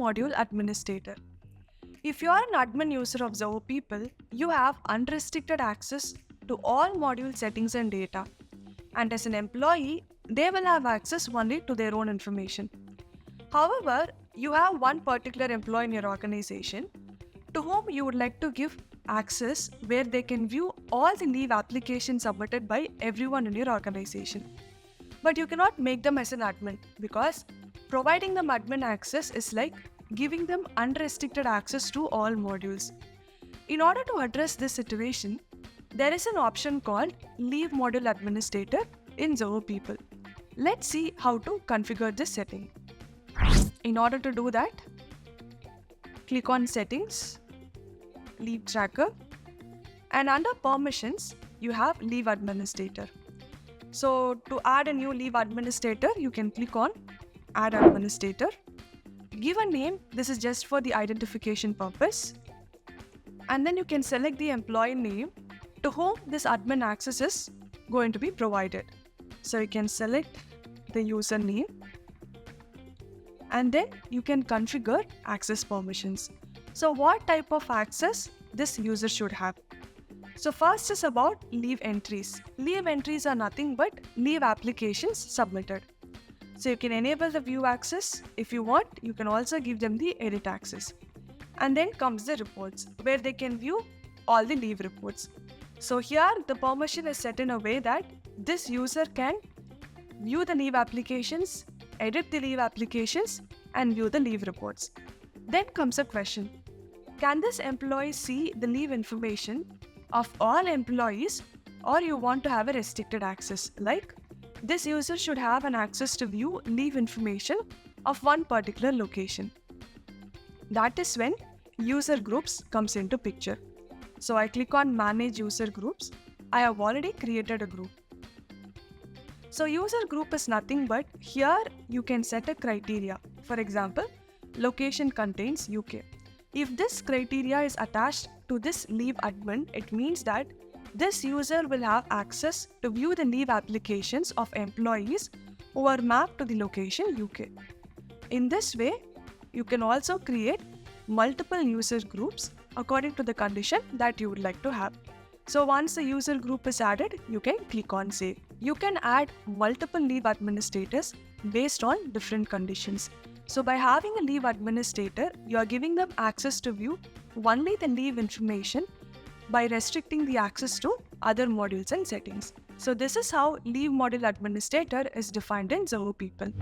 module administrator. If you are an admin user of Zoho People, you have unrestricted access to all module settings and data. And as an employee, they will have access only to their own information. However, you have one particular employee in your organization to whom you would like to give access where they can view all the leave applications submitted by everyone in your organization. But you cannot make them as an admin because providing them admin access is like giving them unrestricted access to all modules. In order to address this situation, there is an option called Leave Module Administrator in Zoho People. Let's see how to configure this setting. In order to do that, click on Settings, Leave Tracker, and under Permissions, you have Leave Administrator. So to add a new leave administrator, you can click on Add Administrator. Give a name, this is just for the identification purpose. And then you can select the employee name to whom this admin access is going to be provided. So you can select the username and then you can configure access permissions. So what type of access this user should have? So first is about leave entries. Leave entries are nothing but leave applications submitted. So you can enable the view access. If you want, you can also give them the edit access. And then comes the reports where they can view all the leave reports. So here the permission is set in a way that this user can view the leave applications, edit the leave applications, and view the leave reports. Then comes a question. Can this employee see the leave information of all employees, or you want to have a restricted access? Like this user should have an access to view leave information of one particular location. That is when user groups comes into picture. So I click on Manage User Groups. I have already created a group. So user group is nothing but here you can set a criteria. For example, location contains UK. If this criteria is attached to this leave admin, it means that this user will have access to view the leave applications of employees who are mapped to the location UK. In this way, you can also create multiple user groups according to the condition that you would like to have. So once the user group is added, you can click on Save. You can add multiple leave administrators based on different conditions. So by having a leave administrator, you are giving them access to view only the leave information by restricting the access to other modules and settings. So this is how Leave Module Administrator is defined in Zoho People.